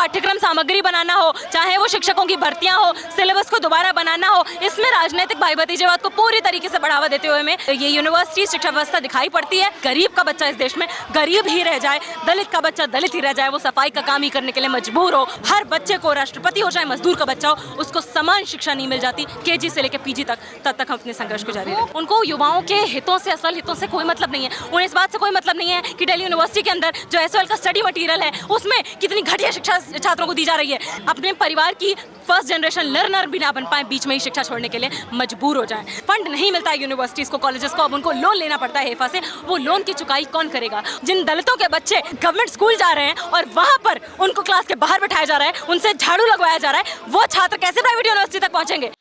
पाठ्यक्रम सामग्री बनाना हो, चाहे वो शिक्षकों की भर्तियां हो, सिलेबस को दोबारा बनाना हो, इसमें राजनीतिक भाई भतीजेवाद को पूरी तरीके से बढ़ावा देते हुए में ये यूनिवर्सिटी शिक्षा व्यवस्था दिखाई पड़ती है। गरीब का बच्चा इस देश में गरीब ही रह जाए, दलित का बच्चा दलित ही रह जाए, वो सफाई का काम ही करने के लिए मजबूर हो, हर बच्चे को राष्ट्रपति हो चाहे मजदूर का बच्चा हो, उसको समान शिक्षा नहीं मिल जाती केजी से लेकर पीजी तक, तब तक हम अपने संघर्ष को जारी रखें। उनको युवाओं के हितों से, असल हितों से कोई मतलब नहीं है। उन्हें इस बात से कोई मतलब नहीं है कि दिल्ली यूनिवर्सिटी के अंदर जो एसओएल का स्टडी मटेरियल है उसमें कितनी घटिया शिक्षा छात्रों को दी जा रही है। अपने परिवार की फर्स्ट जनरेशन लर्नर भी ना बन पाए, बीच में ही शिक्षा छोड़ने के लिए मजबूर हो जाएं। फंड नहीं मिलता है यूनिवर्सिटीज को, कॉलेजेस को, अब उनको लोन लेना पड़ता है हेफा से। वो लोन की चुकाई कौन करेगा? जिन दलितों के बच्चे गवर्नमेंट स्कूल जा रहे हैं और वहां पर उनको क्लास के बाहर बिठाया जा रहा है, उनसे झाड़ू लगवाया जा रहा है, वो छात्र कैसे प्राइवेट यूनिवर्सिटी तक पहुंचेंगे?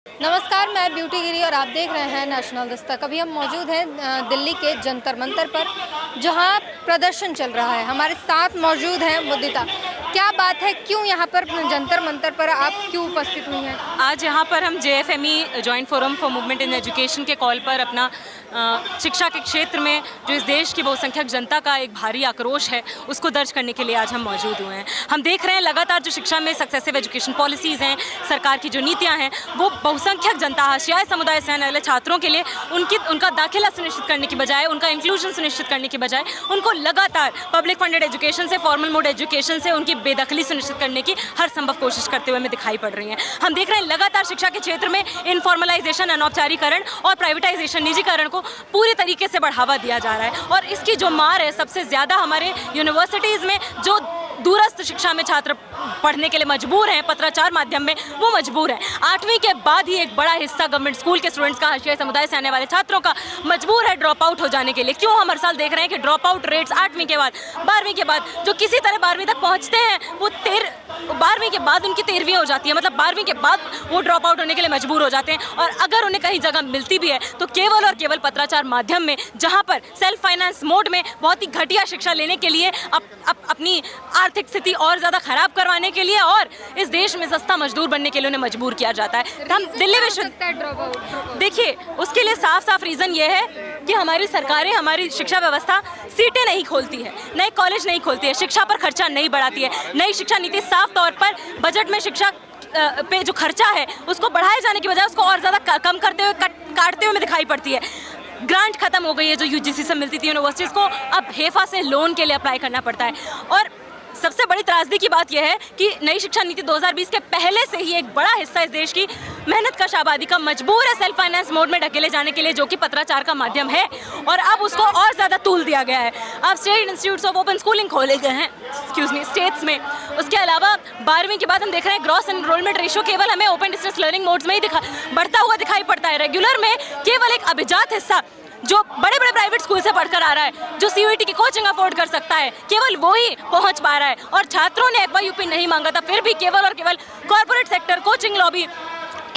नमस्कार, मैं ब्यूटी गिरी और आप देख रहे हैं नेशनल दस्तक। अभी हम मौजूद हैं दिल्ली के जंतर मंतर पर, जहां प्रदर्शन चल रहा है। हमारे साथ मौजूद हैं मुदिता। क्या बात है, क्यों यहाँ पर जंतर मंतर पर आप क्यों उपस्थित हुई हैं? आज यहाँ पर हम JFME joint forum for movement in education के कॉल पर अपना शिक्षा के क्षेत्र में जो इस देश की बहुसंख्यक जनता का एक भारी आक्रोश है उसको दर्ज करने के लिए आज हम मौजूद हुए हैं। हम देख रहे हैं लगातार जो शिक्षा में सक्सेसिव एजुकेशन पॉलिसीज़ हैं, सरकार की जो नीतियाँ हैं, वो बहुसंख्यक जनता, हाशियाई समुदाय से आने वाले छात्रों के लिए उनका दाखिला सुनिश्चित करने की बजाय, उनका इंक्लूजन सुनिश्चित करने की बजाय उनको लगातार पब्लिक फंडेड एजुकेशन से, फॉर्मल मोड एजुकेशन से उनकी बेदखली सुनिश्चित करने की हर संभव कोशिश करते हुए हमें दिखाई पड़ रही हैं। हम देख रहे हैं लगातार शिक्षा के क्षेत्र में इनफॉर्मलाइजेशन, अनौपचारीकरण और प्राइवेटाइजेशन, निजीकरण को पूरी तरीके से बढ़ावा दिया जा रहा है। और इसकी जो मार है सबसे ज़्यादा हमारे यूनिवर्सिटीज़ में जो दूरस्थ शिक्षा में छात्र पढ़ने के लिए मजबूर हैं, पत्राचार माध्यम में, वो मजबूर हैं। 8वीं के बाद ही एक बड़ा हिस्सा गवर्नमेंट स्कूल के स्टूडेंट्स का, हाशियाई समुदाय से आने वाले छात्रों का मजबूर है ड्रॉप आउट हो जाने के लिए। क्यों? हम हर साल देख रहे हैं कि ड्रॉप आउट रेट्स 8वीं के बाद, 12वीं के बाद जो किसी तरह 12वीं तक पहुँचते हैं, वो 12वीं के बाद उनकी 13वीं हो जाती है, मतलब 12वीं के बाद वो ड्रॉप आउट होने के लिए मजबूर हो जाते हैं। और अगर उन्हें कहीं जगह मिलती भी है तो केवल और केवल पत्राचार माध्यम में, जहाँ पर सेल्फ फाइनेंस मोड में बहुत ही घटिया शिक्षा लेने के लिए, अपनी आर्थिक स्थिति और ज़्यादा खराब करवाने के लिए और इस देश में सस्ता मजदूर बनने के लिए उन्हें मजबूर किया जाता है। हम दिल्ली विश्वविद्यालय, देखिए उसके लिए साफ साफ रीज़न ये है कि हमारी सरकारें, हमारी शिक्षा व्यवस्था सीटें नहीं खोलती है, नए कॉलेज नहीं खोलती है, शिक्षा पर खर्चा नहीं बढ़ाती है। नई शिक्षा नीति साफ तौर पर बजट में शिक्षा पे जो खर्चा है उसको बढ़ाए जाने की बजाय उसको और ज़्यादा कम करते हुए, काटते हुए दिखाई पड़ती है। ग्रांट खत्म हो गई है जो UGC से मिलती थी यूनिवर्सिटीज़ को, अब हेफा से लोन के लिए अप्लाई करना पड़ता है। और सबसे बड़ी त्रासदी की बात यह है कि नई शिक्षा नीति 2020 के पहले से ही एक बड़ा हिस्सा इस देश की मेहनत कश आबादी का मजबूर है सेल्फ फाइनेंस मोड में ढकेले जाने के लिए, जो कि पत्राचार का माध्यम है, और अब उसको और ज़्यादा तूल दिया गया है। अब state institutes of open schooling खोले गए हैं, स्टेट्स में। उसके अलावा 12वीं के बाद हम देख रहे हैं ग्रॉस एनरोलमेंट रेशियो केवल हमें ओपन डिस्टेंस लर्निंग मोड्स में ही बढ़ता हुआ दिखाई पड़ता है। रेगुलर में केवल एक अभिजात हिस्सा जो बड़े बड़े प्राइवेट स्कूल से पढ़कर आ रहा है, जो CUET की कोचिंग अफोर्ड कर सकता है, केवल वो ही पहुंच पा रहा है। और छात्रों ने FYUP नहीं मांगा था, फिर भी केवल और केवल कॉर्पोरेट सेक्टर, कोचिंग लॉबी,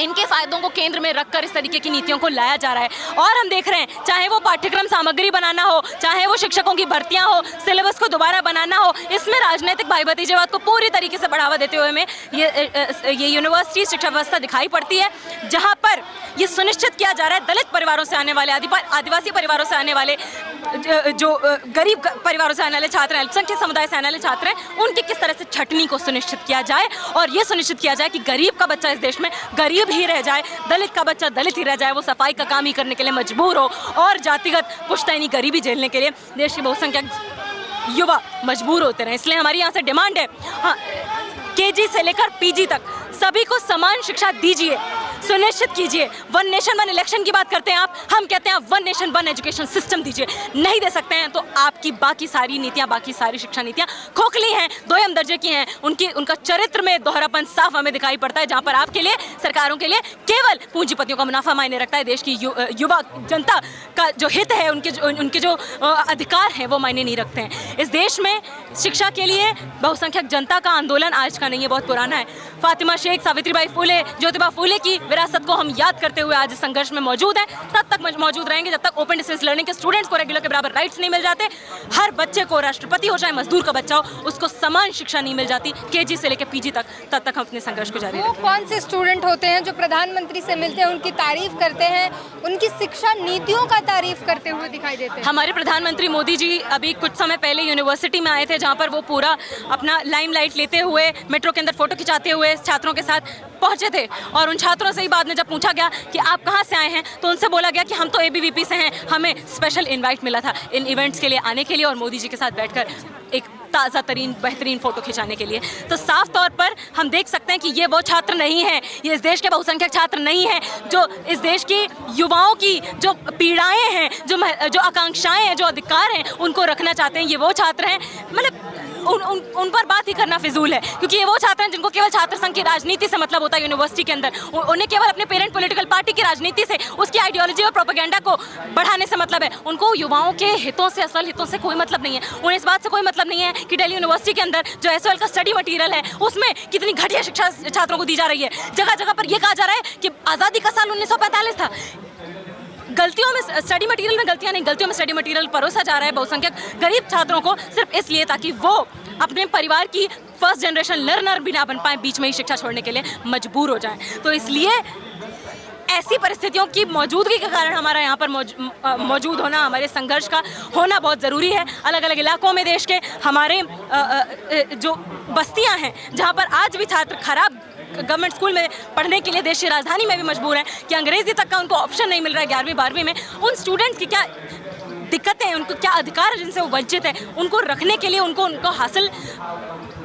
इनके फायदों को केंद्र में रखकर इस तरीके की नीतियों को लाया जा रहा है। और हम देख रहे हैं, चाहे वो पाठ्यक्रम सामग्री बनाना हो, चाहे वो शिक्षकों की भर्तियां हो, सिलेबस को दोबारा बनाना हो, इसमें राजनीतिक भाई भतीजेवाद को पूरी तरीके से बढ़ावा देते हुए में ये यूनिवर्सिटी शिक्षा व्यवस्था दिखाई पड़ती है, जहां पर ये सुनिश्चित किया जा रहा है दलित परिवारों से आने वाले, आदिवासी परिवारों से आने वाले, जो गरीब परिवारों से आने वाले छात्र हैं, अल्पसंख्यक समुदाय से आने वाले छात्र हैं, उनकी किस तरह से छटनी को सुनिश्चित किया जाए और ये सुनिश्चित किया जाए कि गरीब का बच्चा इस देश में गरीब ही रह जाए, दलित का बच्चा दलित ही रह जाए, वो सफाई का काम ही करने के लिए मजबूर हो और जातिगत पुश्तैनी गरीबी झेलने के लिए देश की बहुसंख्यक युवा मजबूर होते रहे। इसलिए हमारी यहाँ से डिमांड है, हाँ, KG से लेकर PG तक सभी को समान शिक्षा दीजिए, सुनिश्चित कीजिए। वन नेशन वन इलेक्शन की बात करते हैं आप, हम कहते हैं one nation one education system दीजिए। नहीं दे सकते हैं तो आपकी बाकी सारी नीतियां, बाकी सारी शिक्षा नीतियां खोखली हैं, दोयम दर्जे की हैं, उनका चरित्र में दोहरापन साफ हमें दिखाई पड़ता है, जहां पर आपके लिए, सरकारों के लिए केवल पूंजीपतियों का मुनाफा मायने रखता है, देश की युवा जनता का जो हित है, उनके जो अधिकार हैं वो मायने नहीं रखते हैं। इस देश में शिक्षा के लिए बहुसंख्यक जनता का आंदोलन आज का नहीं है, बहुत पुराना है। फातिमा शेख, सावित्रीबाई फुले, ज्योतिबा फुले की विरासत को हम याद करते हुए आज इस संघर्ष में मौजूद हैं, तब तक मौजूद रहेंगे जब तक ओपन डिस्टेंस लर्निंग के स्टूडेंट्स को रेगुलर के बराबर राइट्स नहीं मिल जाते, हर बच्चे को, राष्ट्रपति हो चाहे मजदूर का बच्चा हो, उसको समान शिक्षा नहीं मिल जाती केजी से लेकर पीजी तक, तब तक हम अपने संघर्ष को जारी वो रखेंगे। कौन से स्टूडेंट होते हैं जो प्रधानमंत्री से मिलते हैं, उनकी तारीफ करते हैं, उनकी शिक्षा नीतियों का तारीफ करते हुए दिखाई देते हैं? हमारे प्रधानमंत्री मोदी जी अभी कुछ समय पहले यूनिवर्सिटी में आए थे, जहाँ पर वो पूरा अपना लाइमलाइट लेते हुए मेट्रो के अंदर फोटो खिंचाते हुए छात्रों के साथ पहुंचे थे। और उन छात्रों से ही बाद में जब पूछा गया कि आप कहाँ से आए हैं, तो उनसे बोला गया कि हम तो एबीवीपी से हैं, हमें स्पेशल इनवाइट मिला था इन इवेंट्स के लिए आने के लिए और मोदी जी के साथ बैठकर एक ताज़ा तरीन बेहतरीन फ़ोटो खिंचाने के लिए। तो साफ तौर पर हम देख सकते हैं कि ये वो छात्र नहीं हैं, ये इस देश के बहुसंख्यक छात्र नहीं हैं जो इस देश की युवाओं की जो पीड़ाएं हैं, जो आकांक्षाएं हैं, जो अधिकार हैं, उनको रखना चाहते हैं। ये वो छात्र हैं, मतलब उन पर बात ही करना फिजूल है, क्योंकि ये वो छात्र हैं जिनको केवल छात्र संघ की राजनीति से मतलब होता है यूनिवर्सिटी के अंदर। उन्हें केवल अपने पेरेंट पॉलिटिकल पार्टी की राजनीति से, उसकी आइडियोलॉजी और प्रोपेगेंडा को बढ़ाने से मतलब है। उनको युवाओं के हितों से, असल हितों से कोई मतलब नहीं है। उन्हें इस बात से कोई मतलब नहीं है कि दिल्ली यूनिवर्सिटी के अंदर जो एसओएल का स्टडी मटीरियल है उसमें कितनी घटिया शिक्षा छात्रों को दी जा रही है। जगह जगह पर यह कहा जा रहा है कि आज़ादी का साल 1945 था। गलतियों में स्टडी मटेरियल में गलतियां नहीं, गलतियों में स्टडी मटेरियल परोसा जा रहा है बहुसंख्यक गरीब छात्रों को सिर्फ इसलिए ताकि वो अपने परिवार की फर्स्ट जनरेशन लर्नर भी ना बन पाए, बीच में ही शिक्षा छोड़ने के लिए मजबूर हो जाएं। तो इसलिए ऐसी परिस्थितियों की मौजूदगी के कारण हमारा यहाँ पर मौजूद होना, हमारे संघर्ष का होना बहुत ज़रूरी है। अलग अलग इलाकों में देश के हमारे जो बस्तियाँ हैं जहाँ पर आज भी छात्र खराब गवर्नमेंट स्कूल में पढ़ने के लिए देश की राजधानी में भी मजबूर हैं कि अंग्रेजी तक का उनको ऑप्शन नहीं मिल रहा है 11वीं 12वीं में, उन स्टूडेंट्स की क्या दिक्कतें हैं, उनको क्या अधिकार है जिनसे वो वंचित है, उनको रखने के लिए उनको हासिल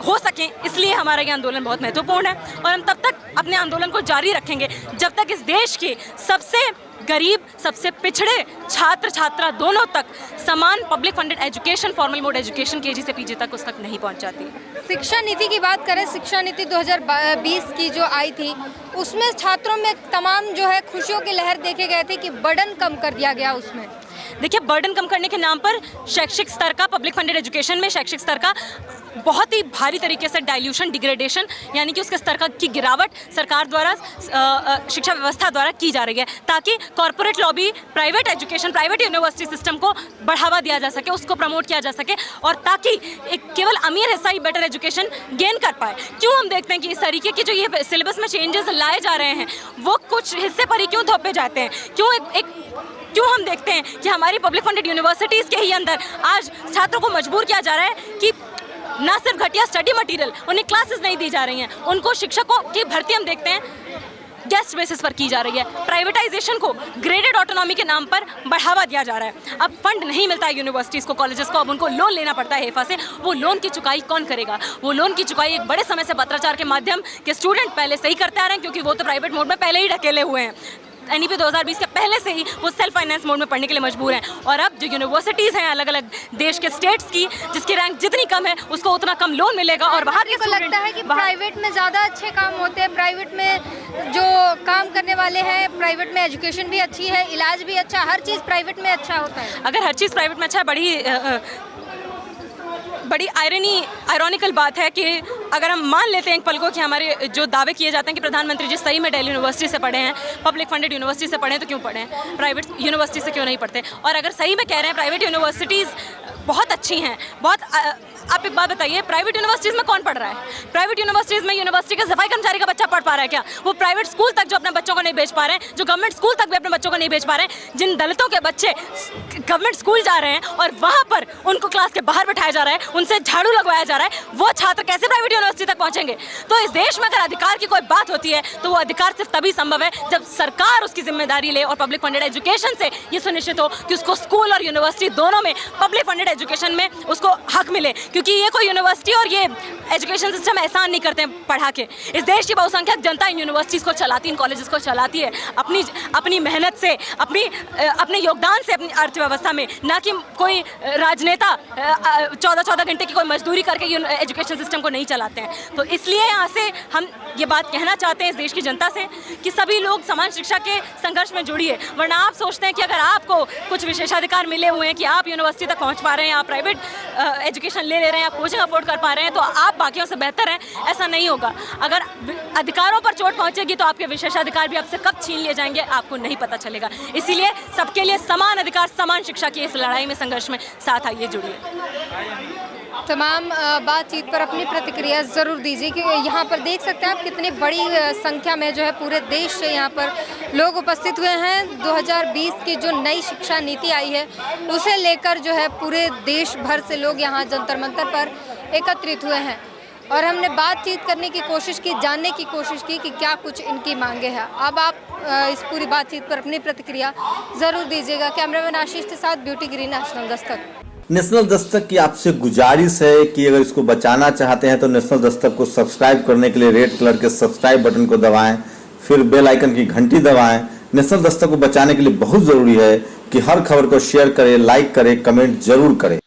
हो सकें, इसलिए हमारा ये आंदोलन बहुत महत्वपूर्ण है। और हम तब तक अपने आंदोलन को जारी रखेंगे जब तक इस देश के सबसे गरीब, सबसे पिछड़े छात्र छात्रा दोनों तक समान public funded education, formal mode education KG से पीजी तक उस तक नहीं पहुंच जाती। शिक्षा नीति की बात करें, शिक्षा नीति 2020 की जो आई थी उसमें छात्रों में तमाम जो है खुशियों की लहर देखे गए थे कि बर्डन कम कर दिया गया उसमें। देखिए, बर्डन कम करने के नाम पर शैक्षिक स्तर का, पब्लिक फंडेड एजुकेशन में शैक्षिक स्तर का बहुत ही भारी तरीके से डाइल्यूशन, डिग्रेडेशन, यानी कि उसके स्तर का की गिरावट सरकार द्वारा, शिक्षा व्यवस्था द्वारा की जा रही है ताकि corporate lobby, private education, private university system को बढ़ावा दिया जा सके, उसको प्रमोट किया जा सके और ताकि एक केवल अमीर हिस्सा ही बेटर एजुकेशन गेन कर पाए। क्यों हम देखते हैं कि इस तरीके की जो ये सिलेबस में चेंजेस लाए जा रहे हैं वो कुछ हिस्से पर ही क्यों थोपे जाते हैं? क्यों हम देखते हैं कि हमारी पब्लिक फंडेड यूनिवर्सिटीज़ के ही अंदर आज छात्रों को मजबूर किया जा रहा है कि ना सिर्फ घटिया स्टडी मटेरियल, उन्हें क्लासेस नहीं दी जा रही हैं, उनको शिक्षकों की भर्ती हम देखते हैं गेस्ट बेसिस पर की जा रही है। प्राइवेटाइजेशन को ग्रेडेड ऑटोनॉमी के नाम पर बढ़ावा दिया जा रहा है। अब फंड नहीं मिलता है यूनिवर्सिटीज़ को, कॉलेजेस को, अब उनको लोन लेना पड़ता है हेफा से। वो लोन की चुकाई कौन करेगा? वो लोन की चुकाई एक बड़े समय से पत्राचार के माध्यम के स्टूडेंट पहले से ही करते आ रहे हैं, क्योंकि वो तो प्राइवेट मोड में पहले ही ढकेले हुए हैं। एनईपी 2020 के पहले से ही वो सेल्फ फाइनेंस मोड में पढ़ने के लिए मजबूर हैं। और अब जो यूनिवर्सिटीज़ हैं अलग अलग देश के स्टेट्स की, जिसकी रैंक जितनी कम है उसको उतना कम लोन मिलेगा और बाहर के को लगता है कि प्राइवेट में ज़्यादा अच्छे काम होते हैं, प्राइवेट में जो काम करने वाले हैं, प्राइवेट में एजुकेशन भी अच्छी है, इलाज भी अच्छा, हर चीज़ प्राइवेट में अच्छा होता है। अगर हर चीज़ प्राइवेट में अच्छा है, बड़ी आयरॉनिकल बात है कि अगर हम मान लेते हैं एक पल को कि हमारे जो दावे किए जाते हैं कि प्रधानमंत्री जी सही में दिल्ली यूनिवर्सिटी से पढ़े हैं, पब्लिक फंडेड यूनिवर्सिटी से पढ़े हैं, तो क्यों पढ़े हैं? प्राइवेट यूनिवर्सिटी से क्यों नहीं पढ़ते? और अगर सही में कह रहे हैं प्राइवेट यूनिवर्सिटीज़ बहुत अच्छी हैं, आप एक बात बताइए, प्राइवेट यूनिवर्सिटीज़ में कौन पढ़ रहा है? प्राइवेट यूनिवर्सिटीज़ में यूनिवर्सिटी के सफाई कर्मचारी का बच्चा पढ़ पा रहा है क्या? वो प्राइवेट स्कूल तक जो अपने बच्चों को नहीं भेज पा रहे हैं, जो गवर्नमेंट स्कूल तक भी अपने बच्चों को नहीं भेज पा रहे हैं, जिन दलितों के बच्चे गवर्नमेंट स्कूल जा रहे हैं और वहाँ पर उनको क्लास के बाहर बैठाया जा रहा है, उनसे झाड़ू लगवाया जा रहा है, वो छात्र कैसे प्राइवेट यूनिवर्सिटी तक पहुँचेंगे? तो इस देश में अगर अधिकार की कोई बात होती है तो वो अधिकार सिर्फ तभी संभव है जब सरकार उसकी जिम्मेदारी ले और पब्लिक फंडेड एजुकेशन से ये सुनिश्चित हो कि उसको स्कूल और यूनिवर्सिटी दोनों में पब्लिक फंडेड एजुकेशन में उसको हक मिले। क्योंकि ये कोई यूनिवर्सिटी और ये एजुकेशन सिस्टम एहसान नहीं करते हैं पढ़ा के। इस देश की बहुसंख्यक जनता इन यूनिवर्सिटीज़ को चलाती है, इन कॉलेजेस को चलाती है अपनी मेहनत से, अपने योगदान से अपनी अर्थव्यवस्था में, ना कि कोई राजनेता 14-14 घंटे की कोई मजदूरी करके एजुकेशन सिस्टम को नहीं चलाते हैं। तो इसलिए यहाँ से हम ये बात कहना चाहते हैं इस देश की जनता से कि सभी लोग समान शिक्षा के संघर्ष में जुड़िए, वरना आप सोचते हैं कि अगर आपको कुछ विशेषाधिकार मिले हुए हैं कि आप यूनिवर्सिटी तक पहुंच पा रहे हैं, आप प्राइवेट एजुकेशन ले रहे हैं, आप कोचिंग अफोर्ड कर पा रहे हैं, तो आप बाकियों से बेहतर हैं। ऐसा नहीं होगा। अगर अधिकारों पर चोट पहुंचेगी तो आपके विशेषाधिकार भी आपसे कब छीन लिए जाएंगे आपको नहीं पता चलेगा। इसीलिए सबके लिए समान अधिकार, समान शिक्षा की इस लड़ाई में, संघर्ष में साथ आइए, जुड़िए। तमाम बातचीत पर अपनी प्रतिक्रिया ज़रूर दीजिए, क्योंकि यहाँ पर देख सकते हैं आप कितनी बड़ी संख्या में जो है पूरे देश से यहाँ पर लोग उपस्थित हुए हैं। 2020 की जो नई शिक्षा नीति आई है उसे लेकर जो है पूरे देश भर से लोग यहाँ जंतर मंतर पर एकत्रित हुए हैं और हमने बातचीत करने की कोशिश की, जानने की कोशिश की कि क्या कुछ इनकी मांगे हैं। अब आप इस पूरी बातचीत पर अपनी प्रतिक्रिया ज़रूर दीजिएगा। कैमरामैन आशीष के साथ ब्यूटी गिरी, नेशनल दस्तक। नेशनल दस्तक की आपसे गुजारिश है कि अगर इसको बचाना चाहते हैं तो नेशनल दस्तक को सब्सक्राइब करने के लिए रेड कलर के सब्सक्राइब बटन को दबाएं, फिर बेल आइकन की घंटी दबाएं। नेशनल दस्तक को बचाने के लिए बहुत ज़रूरी है कि हर खबर को शेयर करें, लाइक करें, कमेंट जरूर करें।